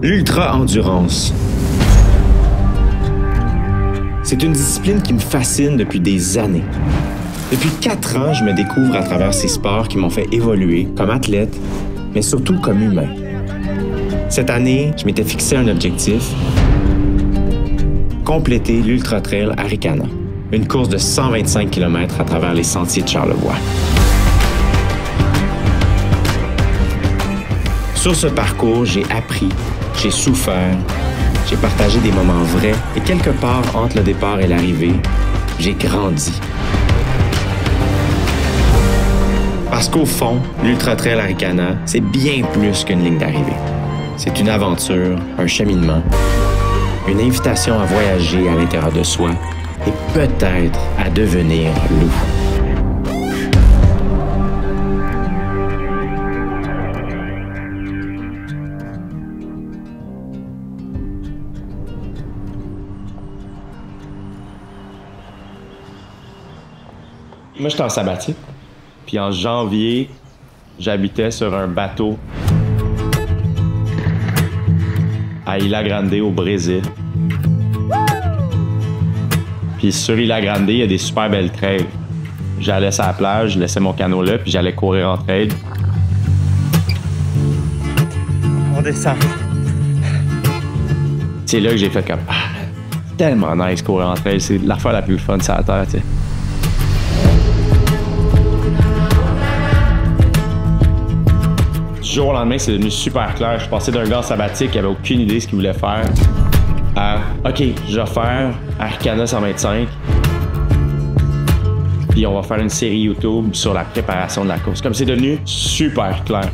L'ultra-endurance. C'est une discipline qui me fascine depuis des années. Depuis 4 ans, je me découvre à travers ces sports qui m'ont fait évoluer comme athlète, mais surtout comme humain. Cette année, je m'étais fixé un objectif: compléter l'Ultra Trail Arikana, une course de 125 km à travers les sentiers de Charlevoix. Sur ce parcours, j'ai appris, j'ai souffert, j'ai partagé des moments vrais et quelque part entre le départ et l'arrivée, j'ai grandi. Parce qu'au fond, l'Ultra Trail Arikana, c'est bien plus qu'une ligne d'arrivée. C'est une aventure, un cheminement, une invitation à voyager à l'intérieur de soi et peut-être à devenir loup. Moi, j'étais en sabbatique. Puis en janvier, j'habitais sur un bateau à Ilha Grande, au Brésil. Puis sur Ilha Grande, il y a des super belles trails. J'allais sur la plage, je laissais mon canot là, puis j'allais courir en trail. On descend. C'est là que j'ai fait comme tellement nice courir en trail. C'est l'affaire la plus fun sur la terre, tu sais. Du jour au lendemain, c'est devenu super clair. Je suis passé d'un gars sabbatique qui avait aucune idée de ce qu'il voulait faire à OK, je vais faire Arikana 125. Puis on va faire une série YouTube sur la préparation de la course. Comme c'est devenu super clair.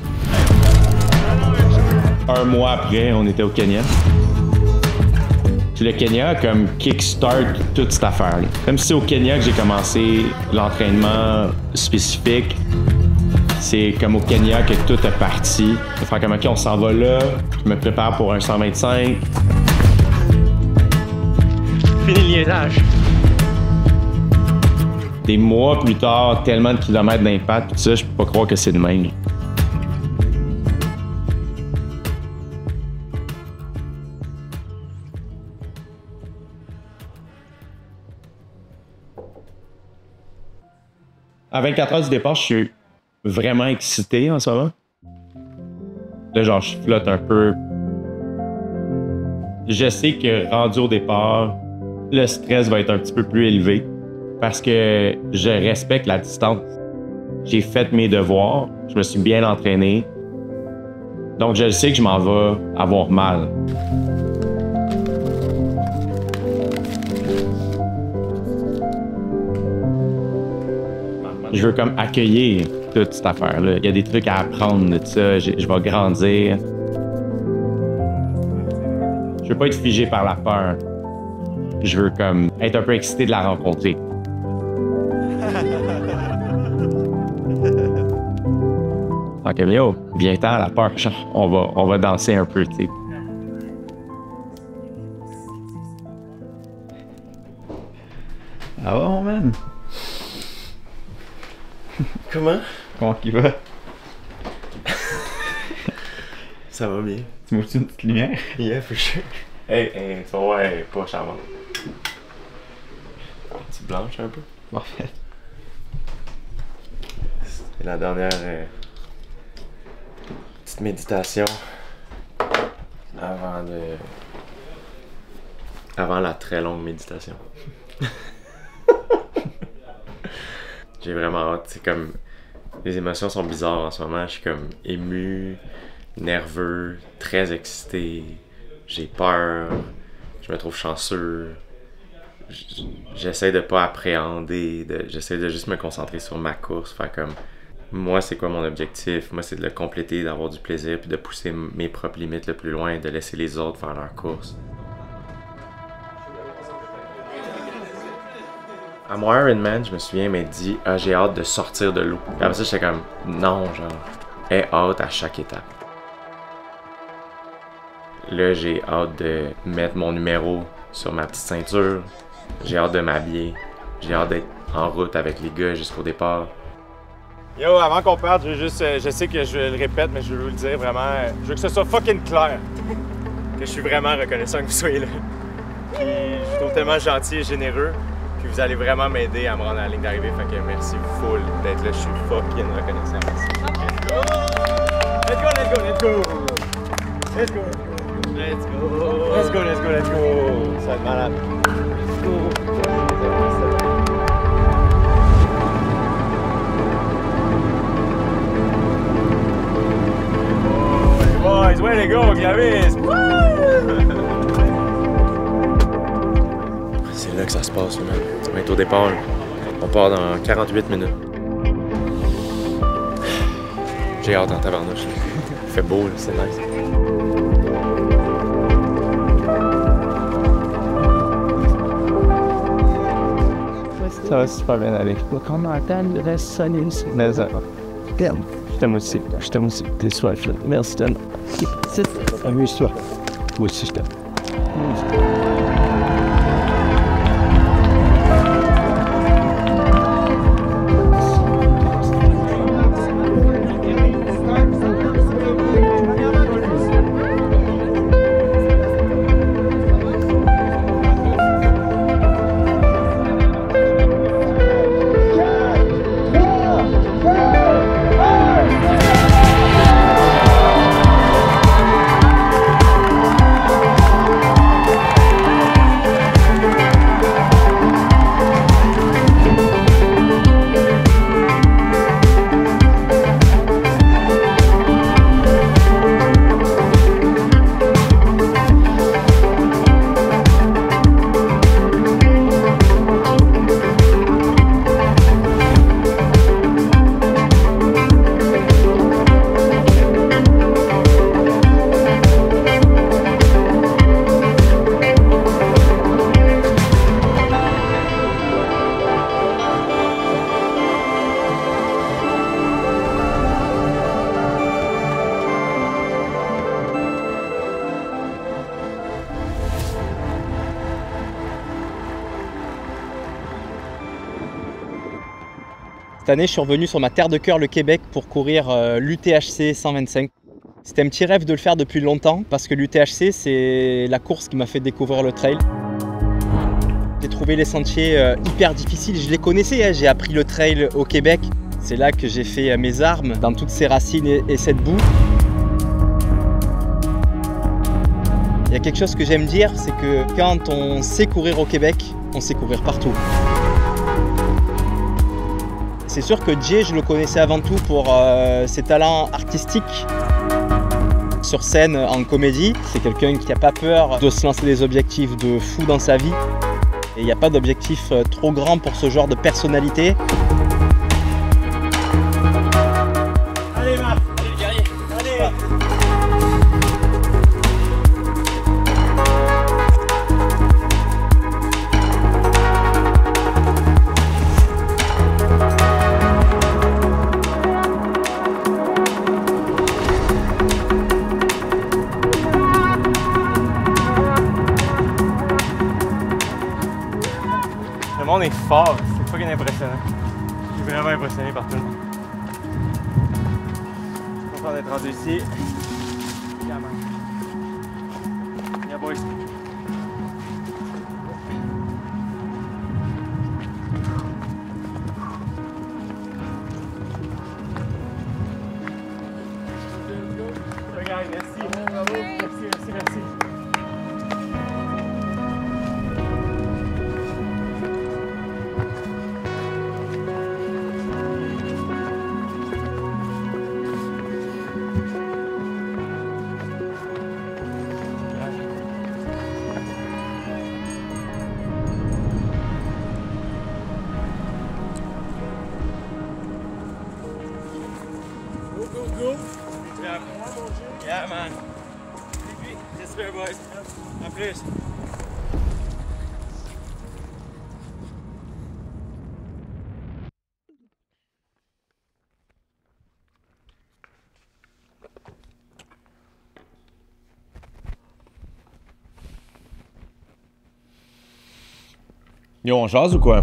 Un mois après, on était au Kenya. Puis le Kenya a comme kickstart toute cette affaire-là. Comme si c'est au Kenya que j'ai commencé l'entraînement spécifique. C'est comme au Kenya que tout est parti. Je vais faire comme OK, on s'en va là. Je me prépare pour un 125. Fini le liaisage. Des mois plus tard, tellement de kilomètres d'impact, tout ça, je peux pas croire que c'est de même. À 24 heures du départ, je suis vraiment excité en ce moment. Là, genre, je flotte un peu. Je sais que rendu au départ, le stress va être un petit peu plus élevé parce que je respecte la distance. J'ai fait mes devoirs, je me suis bien entraîné. Donc, je sais que je m'en vais avoir mal. Je veux comme accueillir toute cette affaire-là. Il y a des trucs à apprendre de ça. Je vais grandir. Je veux pas être figé par la peur. Je veux comme être un peu excité de la rencontrer. Ok, yo, viens-t'en à la peur. On va danser un peu, tu sais. Ah bon, man? Comment? Comment qu'il va? Ça va bien. Tu m'ouvres-tu une petite lumière? Yeah, for sure. Hey, tu vas voir, elle est pas charmante. Tu blanches un peu? Parfait. C'est la dernière petite méditation avant la très longue méditation. J'ai vraiment hâte. C'est comme les émotions sont bizarres en ce moment. Je suis comme ému, nerveux, très excité. J'ai peur. Je me trouve chanceux. J'essaie de pas appréhender. J'essaie de juste me concentrer sur ma course. Faire comme moi, c'est quoi mon objectif? Moi, c'est de le compléter, d'avoir du plaisir, puis de pousser mes propres limites le plus loin et de laisser les autres faire leur course. À mon Ironman, je me souviens, il m'a dit « Ah, j'ai hâte de sortir de l'eau. » Puis après ça, j'étais comme « Non, genre, aie hâte à chaque étape. » Là, j'ai hâte de mettre mon numéro sur ma petite ceinture. J'ai hâte de m'habiller. J'ai hâte d'être en route avec les gars jusqu'au départ. Yo, avant qu'on parte, je sais que je le répète, mais je veux vous le dire vraiment, je veux que ce soit fucking clair. que je suis vraiment reconnaissant que vous soyez là. Puis je vous trouve tellement gentil et généreux. Puis vous allez vraiment m'aider à me rendre à la ligne d'arrivée. Fait que merci full d'être là. Je suis fucking reconnaissant. Let's go! Let's go! Let's go! Let's go! Let's go! Let's go! Let's go! Let's go! Ça va être malade. Let's go! Boys, way to go, Clavis! C'est là que ça se passe, man. On est au départ. Là. On part dans 48 minutes. J'ai hâte en tabarnouche. Il fait beau, c'est nice. Ça va super bien aller. Quand on entend le reste sonner, mais ça va. Je t'aime aussi. Je t'aime aussi. T'es soif, là. Merci tellement. Amuse-toi. Moi aussi, je t'aime. Cette année, je suis revenu sur ma terre de cœur, le Québec, pour courir l'UTHC 125. C'était un petit rêve de le faire depuis longtemps, parce que l'UTHC, c'est la course qui m'a fait découvrir le trail. J'ai trouvé les sentiers hyper difficiles, je les connaissais, hein. J'ai appris le trail au Québec. C'est là que j'ai fait mes armes, dans toutes ces racines et cette boue. Il y a quelque chose que j'aime dire, c'est que quand on sait courir au Québec, on sait courir partout. C'est sûr que Jay, je le connaissais avant tout pour ses talents artistiques. Sur scène, en comédie, c'est quelqu'un qui n'a pas peur de se lancer des objectifs de fou dans sa vie. Et il n'y a pas d'objectif trop grand pour ce genre de personnalité. Allez, Marc! Allez, le guerrier! Allez! Le monde est fort, c'est fucking impressionnant. Je suis vraiment impressionné par tout le monde. Je suis content d'être rendu ici. Yeah, man. Yeah, boys. Regarde, merci. Bravo. Merci, merci, merci. Go. Yeah, man. J'espère, boys. À plus. Yo, on jase ou quoi?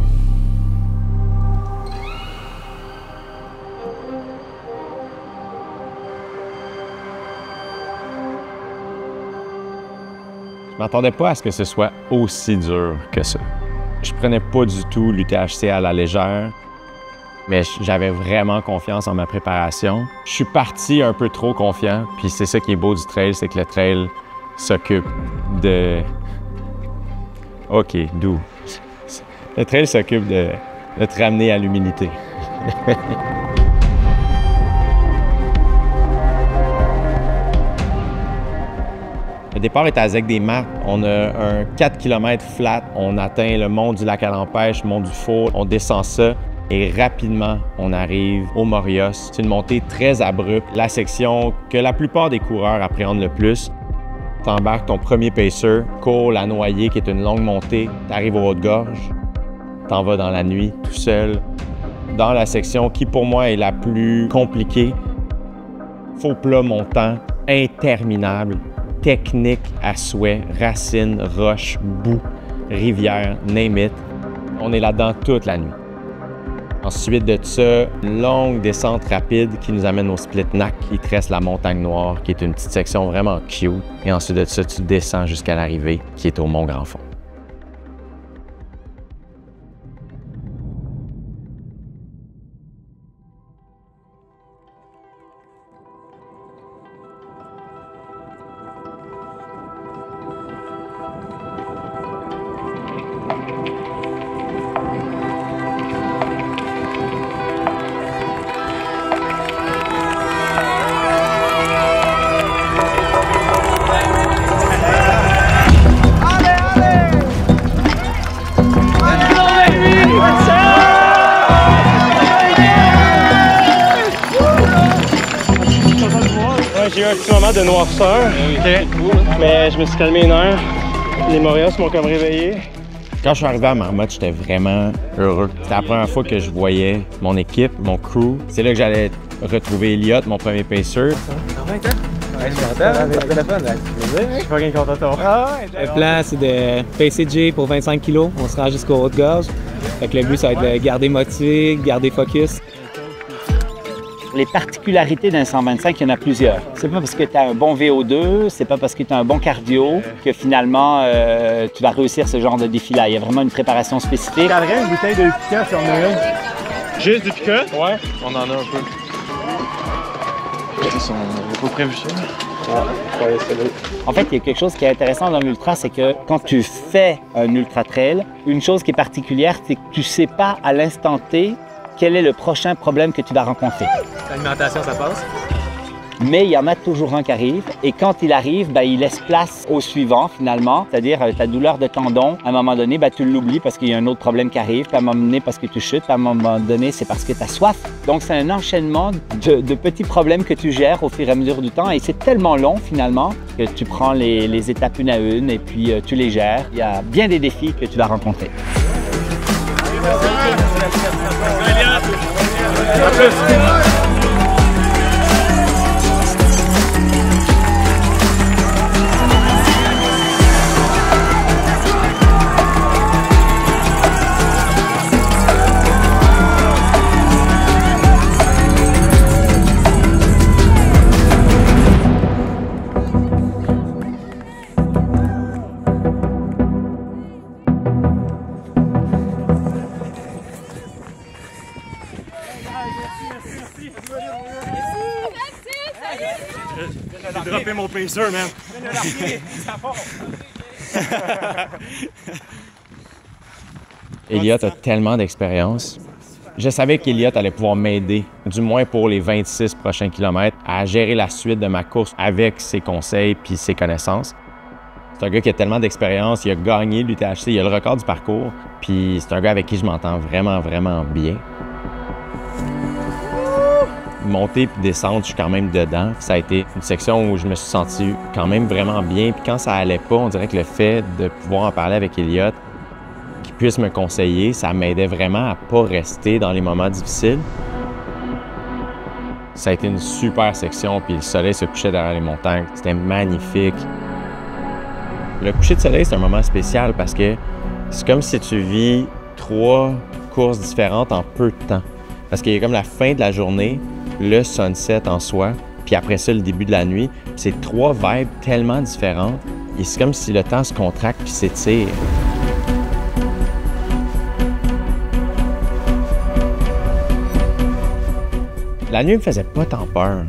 Je m'attendais pas à ce que ce soit aussi dur que ça. Je prenais pas du tout l'UTHC à la légère, mais j'avais vraiment confiance en ma préparation. Je suis parti un peu trop confiant, puis c'est ça qui est beau du trail, c'est que le trail s'occupe de... OK, d'où? Le trail s'occupe de te ramener à l'humilité. Le départ est à Zec-des-Martres. On a un 4 km flat. On atteint le mont du lac à l'Empêche, le mont du Four. On descend ça et rapidement, on arrive au Morios. C'est une montée très abrupte. La section que la plupart des coureurs appréhendent le plus. Tu embarques ton premier pacer, cours la Noyée, qui est une longue montée. Tu arrives au Haute-Gorge. T'en vas dans la nuit, tout seul, dans la section qui, pour moi, est la plus compliquée. Faux plat montant, interminable, technique à souhait, racines, roches, boue, rivière, name it. On est là-dedans toute la nuit. Ensuite de ça, une longue descente rapide qui nous amène au Split-Nac, qui tresse la Montagne Noire, qui est une petite section vraiment cute. Et ensuite de ça, tu descends jusqu'à l'arrivée, qui est au Mont-Grand-Fond. J'ai eu un petit moment de noirceur, mais je me suis calmé une heure. Les Morios m'ont comme réveillé. Quand je suis arrivé à Marmotte, j'étais vraiment heureux. C'était la première fois que je voyais mon équipe, mon crew. C'est là que j'allais retrouver Elliott, mon premier pacer. Le plan, c'est de pacer Jay pour 25 kg. On se rend jusqu'au Haute-Gorge. Le but, ça va être de garder motivé, garder focus. Les particularités d'un 125, il y en a plusieurs. C'est pas parce que tu as un bon VO2, c'est pas parce que tu as un bon cardio que finalement tu vas réussir ce genre de défi-là. Il y a vraiment une préparation spécifique. Je garderais une bouteille de piquant si on en a une. Juste du piquant? Ouais, on en a un peu. Ils sont pas prévus ça. En fait, il y a quelque chose qui est intéressant dans l'ultra, c'est que quand tu fais un ultra trail, une chose qui est particulière, c'est que tu sais pas à l'instant T quel est le prochain problème que tu vas rencontrer. L'alimentation, ça passe? Mais il y en a toujours un qui arrive, et quand il arrive, il laisse place au suivant finalement, c'est-à-dire ta douleur de tendon, à un moment donné, tu l'oublies parce qu'il y a un autre problème qui arrive, puis à un moment donné parce que tu chutes, puis à un moment donné, c'est parce que tu as soif. Donc c'est un enchaînement de petits problèmes que tu gères au fur et à mesure du temps, et c'est tellement long finalement que tu prends les étapes une à une, et puis tu les gères. Il y a bien des défis que tu vas rencontrer. J'ai droppé mon pacer, man. Elliott a tellement d'expérience. Je savais qu'Elliott allait pouvoir m'aider, du moins pour les 26 prochains kilomètres, à gérer la suite de ma course avec ses conseils puis ses connaissances. C'est un gars qui a tellement d'expérience, il a gagné l'UTHC, il a le record du parcours, puis c'est un gars avec qui je m'entends vraiment, vraiment bien. Monter puis descendre, je suis quand même dedans. Ça a été une section où je me suis senti quand même vraiment bien. Puis quand ça allait pas, on dirait que le fait de pouvoir en parler avec Elliott, qu'il puisse me conseiller, ça m'aidait vraiment à pas rester dans les moments difficiles. Ça a été une super section, puis le soleil se couchait derrière les montagnes. C'était magnifique. Le coucher de soleil, c'est un moment spécial parce que c'est comme si tu vis 3 courses différentes en peu de temps. Parce qu'il y a comme la fin de la journée, le sunset en soi, puis après ça, le début de la nuit. C'est 3 vibes tellement différentes et c'est comme si le temps se contracte puis s'étire. La nuit me faisait pas tant peur.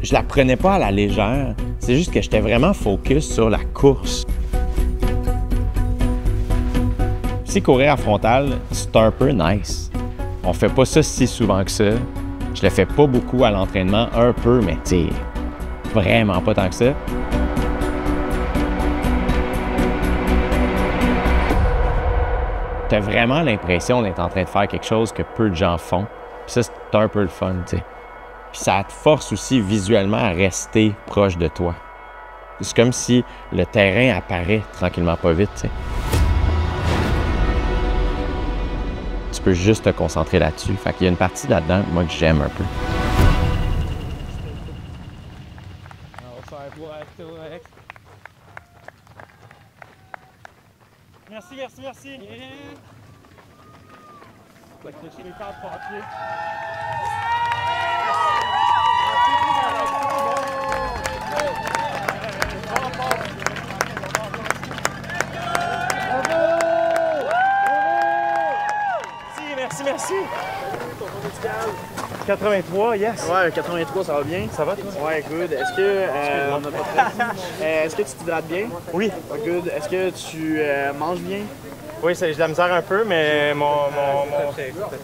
Je la prenais pas à la légère, c'est juste que j'étais vraiment focus sur la course. Si courir à frontal, c'est un peu nice. On fait pas ça si souvent que ça. Je le fais pas beaucoup à l'entraînement, un peu, mais tu sais, vraiment pas tant que ça. T'as vraiment l'impression d'être en train de faire quelque chose que peu de gens font. Puis ça, c'est un peu le fun, tu sais. Puis ça te force aussi visuellement à rester proche de toi. C'est comme si le terrain apparaît tranquillement pas vite, tu sais. Tu peux juste te concentrer là-dessus. Fait qu'il y a une partie là-dedans, moi, que j'aime un peu. Merci, merci, merci. Merci, merci. 83, yes. Ouais, 83, ça va bien. Ça va, toi? Ouais, good. Est-ce que on a pas est-ce que tu t'hydrates bien? Oui. Good. Est-ce que tu manges bien? Oui, j'ai de la misère un peu, mais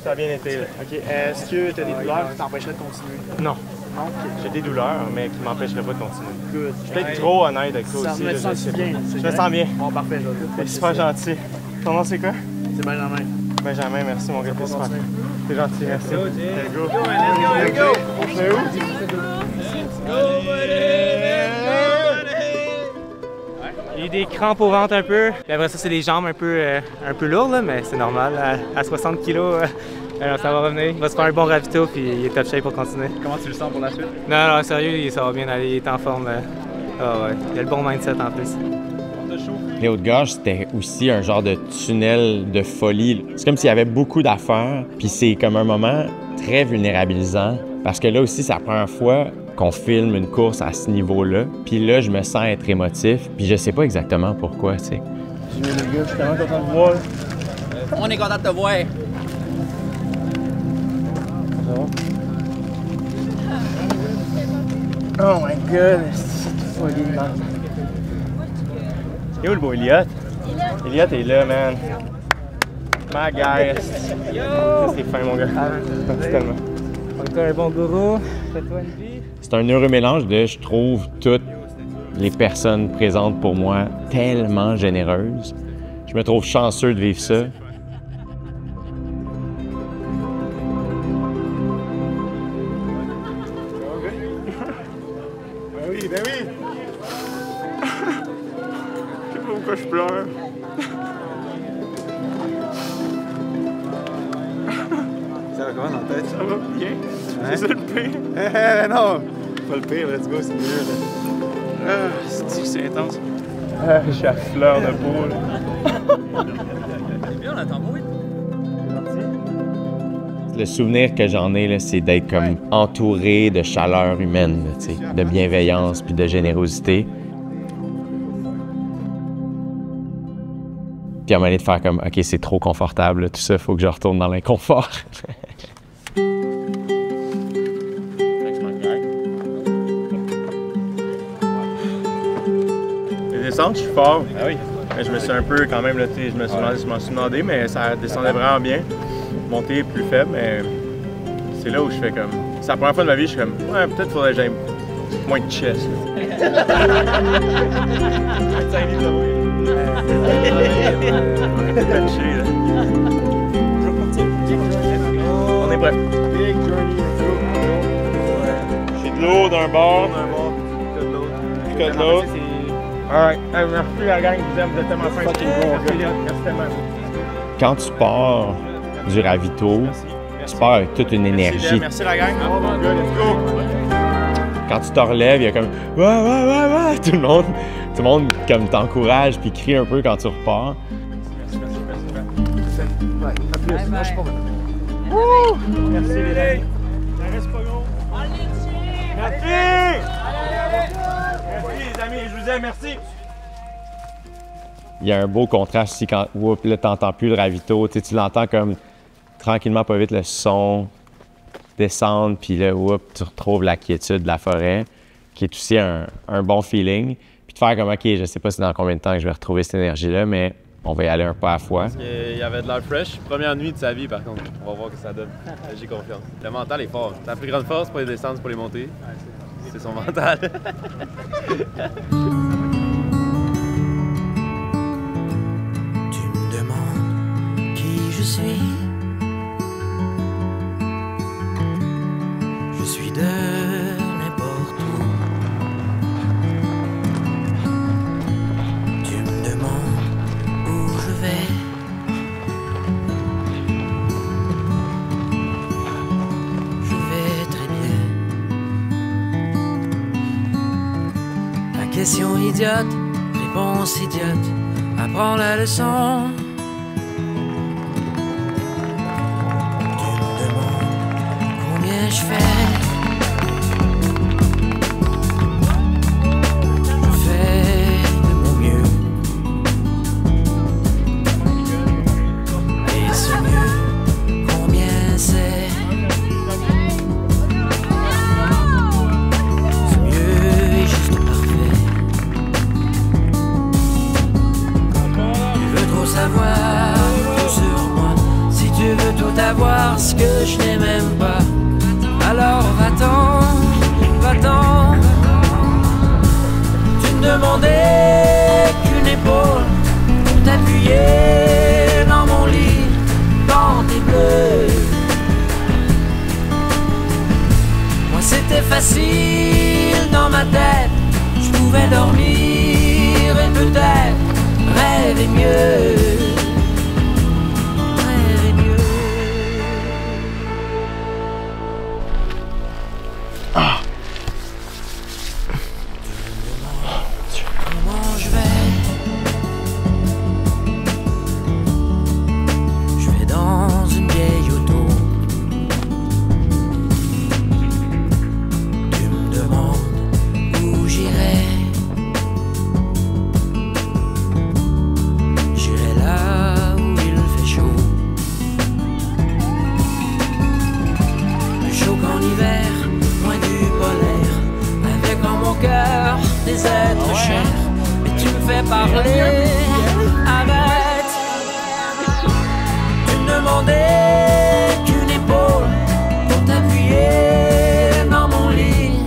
ça a bien été. Là. OK. Est-ce que tu as des douleurs qui t'empêcheraient de continuer? Non. Non? J'ai des douleurs, mais qui m'empêcheraient pas de continuer. Good. Je suis peut-être trop honnête avec toi Ça aussi. me là, sent bien. Je me sens bien. Bon, parfait. C'est super gentil. Ton nom, c'est quoi? C'est Benjamin. Benjamin, merci mon gars. C'est super. C'est gentil, merci. Let's go. Let's go. On se met où? Il y a eu des crampes au ventre un peu. Puis après ça, c'est les jambes un peu lourdes, là, mais c'est normal. À 60 kilos, alors ça va revenir. Il va se faire un bon ravito, puis il est top shape pour continuer. Comment tu le sens pour la suite? Non, sérieux, ça va bien aller. Il est en forme. Ah ouais. Il a le bon mindset en plus. Les Hautes-Gorges, c'était aussi un genre de tunnel de folie. C'est comme s'il y avait beaucoup d'affaires, puis c'est comme un moment très vulnérabilisant, parce que là aussi, c'est la première fois qu'on filme une course à ce niveau-là, puis là, je me sens être émotif, puis je sais pas exactement pourquoi, tu sais. Je suis tellement content de voir. On est content de te voir. Oh my god, c'est folie, man. Il est où le beau Elliot? Elliot est là, man. My guy. Ça, c'est fin, mon gars. Merci tellement. Encore un bon gourou. Fais-toi une vie. C'est un heureux mélange de, je trouve, toutes les personnes présentes pour moi tellement généreuses. Je me trouve chanceux de vivre ça. Ben oui! Je sais pas pourquoi je pleure. Ça va comment dans la tête? Ça va bien? C'est ça le pire? Non! Pas le pire, let's go, c'est mieux. C'est intense. Je suis à fleur de peau. C'est bien, on attend oui. Le souvenir que j'en ai, là, c'est d'être comme entouré de chaleur humaine, là, tu sais, de bienveillance puis de générosité. Puis à un moment donné, de faire comme, OK, c'est trop confortable, là, tout ça, il faut que je retourne dans l'inconfort. Les descentes, je suis fort. Ah oui. Je me suis un peu quand même, là, je m'en suis demandé, mais ça descendait vraiment bien. Monter plus faible, mais c'est là où je fais comme. C'est la première fois de ma vie, je suis comme, ouais, peut-être faudrait que j'aille moins de chest. On est prêt. J'ai de l'eau d'un bord, puis de l'autre. Alright, merci la gang, vous êtes tellement fin. Merci tellement. Quand tu pars du ravito, tu pars avec toute une énergie. Merci la gang. Let's go. Quand tu te relèves, il y a comme ouais, tout le monde comme t'encourage puis crie un peu quand tu repars. Merci les amis. Ça reste pas gros. Merci. Merci les amis, je vous aime, merci. Il y a un beau contraste aussi quand là, tu n'entends plus le ravito. Tu l'entends comme tranquillement, pas vite, le son descendre, puis là, tu retrouves la quiétude de la forêt, qui est aussi un bon feeling. Puis de faire comme, OK, je sais pas si dans combien de temps que je vais retrouver cette énergie-là, mais on va y aller un pas à la fois. Il y avait de l'air fresh. Première nuit de sa vie, par contre. On va voir ce que ça donne. J'ai confiance. Le mental est fort. La plus grande force, pour les descendre, c'est pour les monter. C'est son mental. Je suis de n'importe où. Tu me demandes où je vais. Je vais très bien. La question idiote, réponse idiote. Apprends la leçon. Je fais de mon mieux. Et ce mieux, combien c'est? Ce mieux est juste parfait. Tu veux trop savoir tout sur moi. Si tu veux tout avoir, ce que je n'ai même pas. Alors va-t'en, va-t'en. Tu ne demandais qu'une épaule pour t'appuyer dans mon lit, dans tes bleus. Moi c'était facile dans ma tête, je pouvais dormir et peut-être rêver mieux. Des êtres chers, mais tu me fais parler. Arrête. Tu me demandais qu'une épaule pour t'appuyer dans mon lit,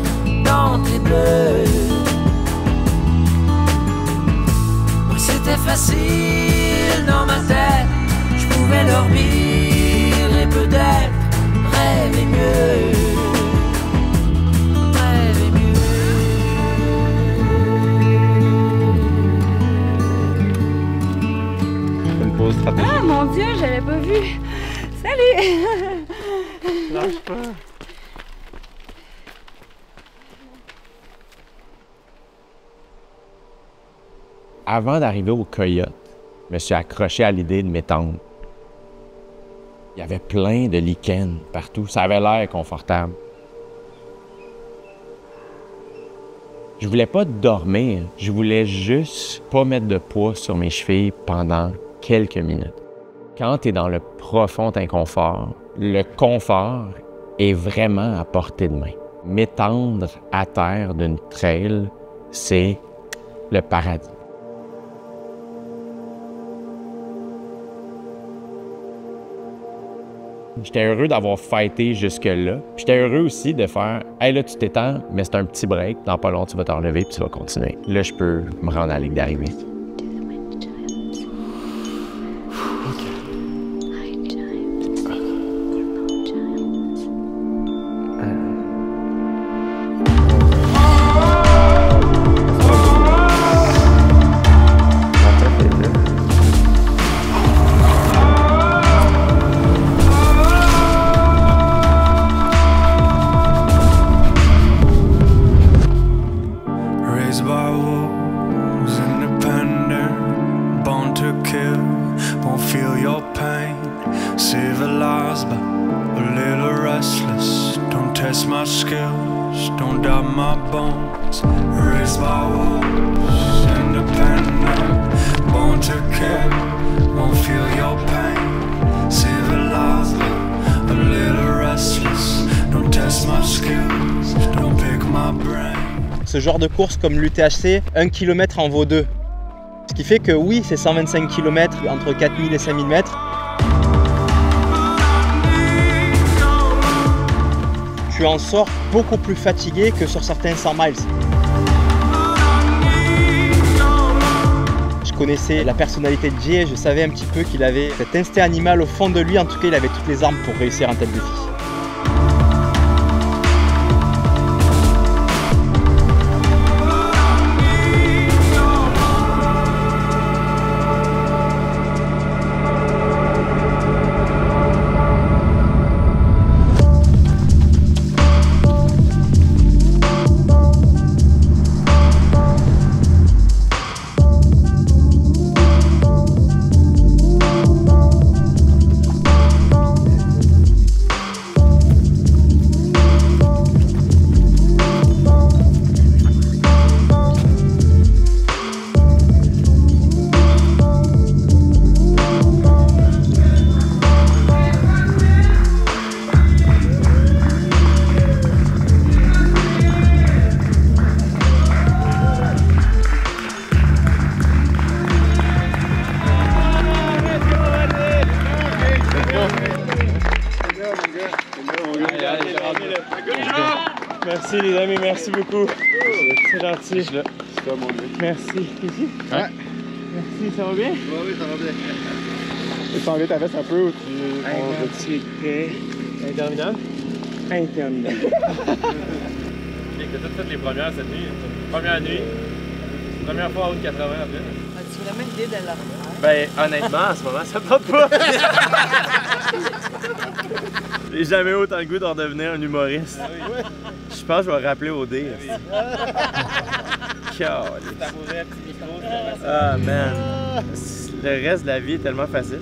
dans tes bleus. Moi c'était facile dans ma tête, je pouvais dormir et peut-être rêver mieux. Ah mon Dieu, j'avais pas vu. Salut. Lâche pas. Avant d'arriver au Coyote, je me suis accroché à l'idée de m'étendre. Il y avait plein de lichens partout. Ça avait l'air confortable. Je voulais pas dormir. Je voulais juste pas mettre de poids sur mes chevilles pendant quelques minutes. Quand tu es dans le profond inconfort, le confort est vraiment à portée de main. M'étendre à terre d'une trail, c'est le paradis. J'étais heureux d'avoir fighté jusque-là. J'étais heureux aussi de faire « Hey, là, tu t'étends, mais c'est un petit break. Dans pas long, tu vas te relever puis tu vas continuer. » Là, je peux me rendre à la ligne d'arrivée. Raised by wolves, independent, born to kill, won't feel your pain. Civilized, a little restless. Don't test my skills, don't pick my brain. Ce genre de course comme l'UTHC, 1 km en vaut 2. Ce qui fait que oui, c'est 125 km entre 4000 et 5000 mètres. Tu en sors beaucoup plus fatigué que sur certains 100 miles. Je connaissais la personnalité de Jay, je savais un petit peu qu'il avait cet instinct animal au fond de lui. En tout cas, il avait toutes les armes pour réussir un tel défi. Merci les amis, merci beaucoup. C'est gentil. C'est toi mon gars. Merci. Ici? Ouais. Merci, ça va bien? Oui, ça va bien. Tu sens bien ta veste un peu ou tu es prêt? Interminable? Interminable. T'as toutes fait les premières cette nuit. Première nuit. Première fois en haut de 80 après. As-tu vraiment l'idée de la refaire? Ben, honnêtement, en ce moment, ça me tente pas. J'ai jamais autant le goût d'en devenir un humoriste. Je pense que je vais rappeler au dé. Ah, man. Le reste de la vie est tellement facile.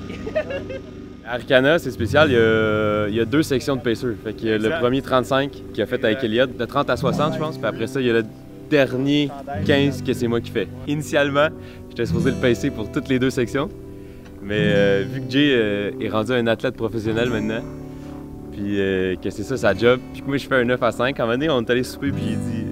Arcana, c'est spécial, il y a 2 sections de pacer. Fait qu'il y a le premier 35 qui a fait avec Elliott, de 30 à 60 je pense, puis après ça il y a le dernier 15 que c'est moi qui fais. Initialement, j'étais supposé le pacer pour toutes les 2 sections, mais vu que Jay est rendu un athlète professionnel maintenant, puis que c'est ça sa job, puis que moi je fais un 9 à 5, à un moment donné on est allé souper puis il dit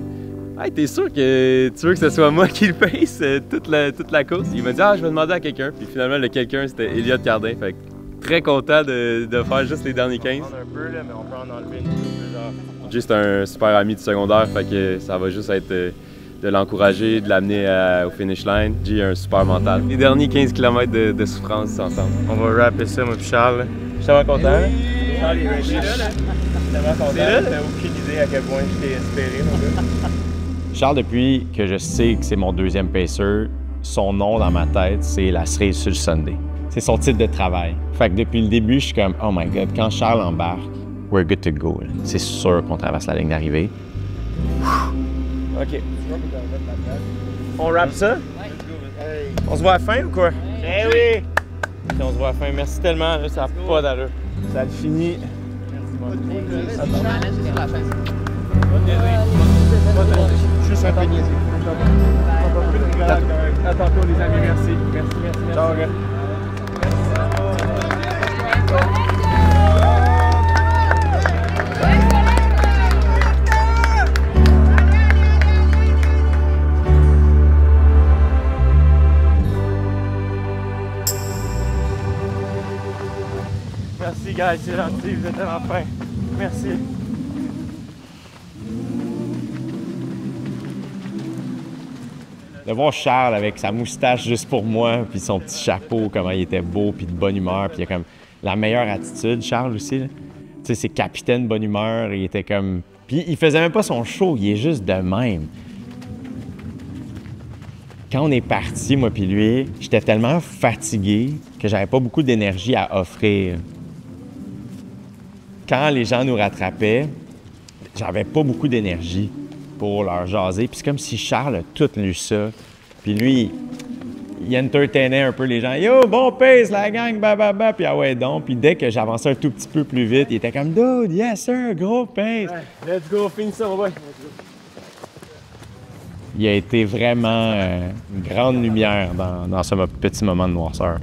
« Hey, t'es sûr que tu veux que ce soit moi qui le pace toute la course? » Il m'a dit « Ah, je vais demander à quelqu'un. » Puis finalement le quelqu'un c'était Elliott Cardin, fait que très content de faire juste les derniers 15. On prend un peu là, mais on peut en enlever une peu. Jay c'est un super ami du secondaire, fait que ça va juste être de l'encourager, de l'amener au finish line. Jay a un super mental. Les derniers 15 km de souffrance ensemble. On va rapper ça, moi puis Charles. Je suis tellement content. Charles est ready. Je suis tellement content. T'as aucune idée à quel point je t'ai espéré, mon gars. Charles, depuis que je sais que c'est mon 2e pacer, son nom dans ma tête, c'est la cerise sur le sundae. C'est son titre de travail. Fait que depuis le début, je suis comme, oh my god, quand Charles embarque, we're good to go. C'est sûr qu'on traverse la ligne d'arrivée. OK. On rappe ça? On se voit à la fin ou quoi? Eh oui! Okay, on se voit à la fin. Merci tellement, là, ça n'a pas d'allure. Ça a fini. Juste un peu niaisé. À tantôt les amis, merci. Merci. Ciao, gars. Merci, guys, c'est gentil, vous êtes tellement fin. Merci. De voir Charles avec sa moustache juste pour moi, puis son petit chapeau, comment il était beau, puis de bonne humeur, puis il a comme la meilleure attitude, Charles aussi. Tu sais, c'est capitaine bonne humeur, il était comme... Puis il faisait même pas son show, il est juste de même. Quand on est parti, moi puis lui, j'étais tellement fatigué que j'avais pas beaucoup d'énergie à offrir. Quand les gens nous rattrapaient, j'avais pas beaucoup d'énergie pour leur jaser. Puis c'est comme si Charles a tout lu ça. Puis lui, il entertainait un peu les gens. « Yo, bon pace, la gang, bababa! » Puis ah ouais donc. Puis dès que j'avançais un tout petit peu plus vite, il était comme « Dude, yes sir, gros pace! » Let's go, finis ça, mon boy. Il a été vraiment une grande lumière dans ce petit moment de noirceur.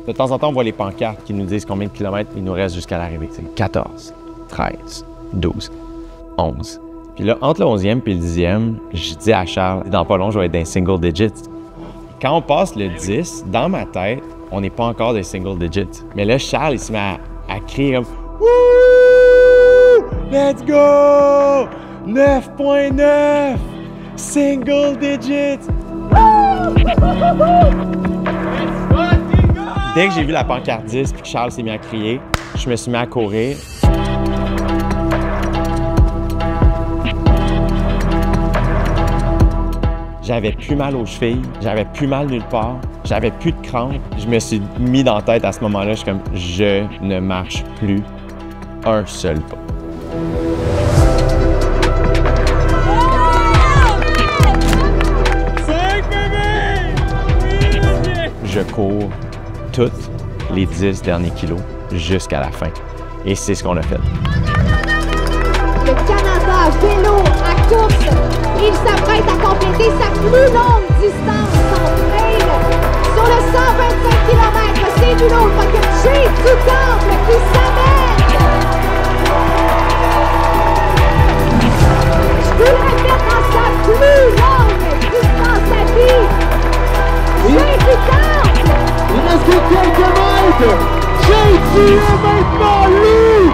De temps en temps, on voit les pancartes qui nous disent combien de kilomètres il nous reste jusqu'à l'arrivée. C'est 14, 13, 12, 11. Puis là, entre le 11e et le 10e, je dis à Charles, dans pas long, je vais être dans single digits. Quand on passe le 10, dans ma tête, on n'est pas encore des single digits. Mais là, Charles, il se met à crier comme « Wouh! Let's go! 9.9! Single digits! » Dès que j'ai vu la pancarte 10 puis que Charles s'est mis à crier, je me suis mis à courir. J'avais plus mal aux chevilles, j'avais plus mal nulle part, j'avais plus de crampes. Je me suis mis dans la tête à ce moment-là, je suis comme, je ne marche plus un seul pas. Je cours tous les 10 derniers kilos jusqu'à la fin. Et c'est ce qu'on a fait. Le Canada vélo à course, il s'apprête à compléter sa plus longue distance en trail sur le 125 km. C'est du lourd, parce que Jay du Temple qui s'amène. Je vous le répète, dans sa plus longue distance à vie, Jay du Temple. Il reste que quelques mètres. Jay est maintenant lui.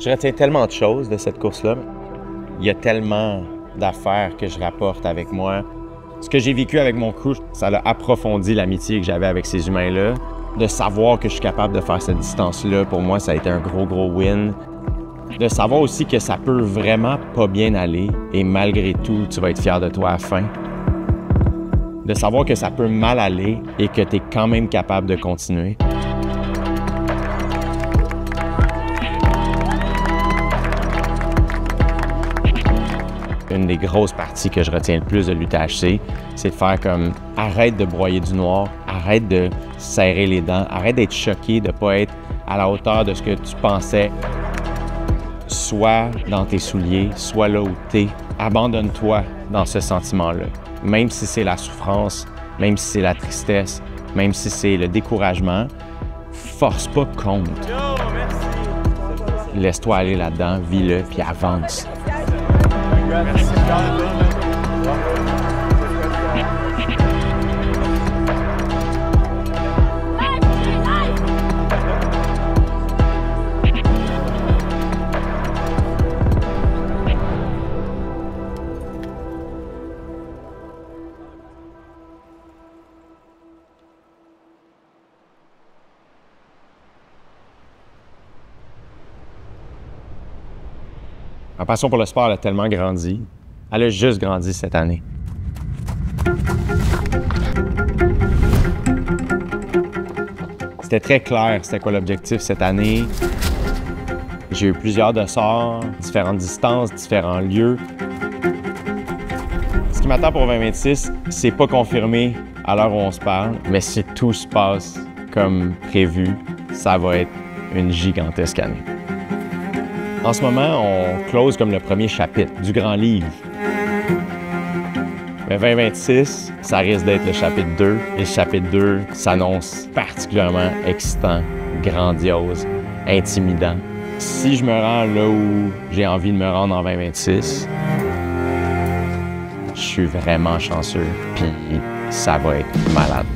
Je retiens tellement de choses de cette course-là. Il y a tellement d'affaires que je rapporte avec moi. Ce que j'ai vécu avec mon crew, ça a approfondi l'amitié que j'avais avec ces humains-là. De savoir que je suis capable de faire cette distance-là, pour moi, ça a été un gros win. De savoir aussi que ça peut vraiment pas bien aller et malgré tout, tu vas être fier de toi à la fin. De savoir que ça peut mal aller et que tu es quand même capable de continuer. Une des grosses parties que je retiens le plus de l'UTHC, c'est de faire comme arrête de broyer du noir, arrête de serrer les dents, arrête d'être choqué de ne pas être à la hauteur de ce que tu pensais. Sois dans tes souliers, sois là où tu es. Abandonne-toi dans ce sentiment-là. Même si c'est la souffrance, même si c'est la tristesse, même si c'est le découragement, force pas contre. Laisse-toi aller là-dedans, vis-le, puis avance. Merci. Ma passion pour le sport a tellement grandi. Elle a juste grandi cette année. C'était très clair c'était quoi l'objectif cette année. J'ai eu plusieurs dossards, différentes distances, différents lieux. Ce qui m'attend pour 2026, c'est pas confirmé à l'heure où on se parle, mais si tout se passe comme prévu, ça va être une gigantesque année. En ce moment, on close comme le premier chapitre du grand livre. Mais 2026, ça risque d'être le chapitre 2. Et le chapitre 2 s'annonce particulièrement excitant, grandiose, intimidant. Si je me rends là où j'ai envie de me rendre en 2026, je suis vraiment chanceux, puis ça va être malade.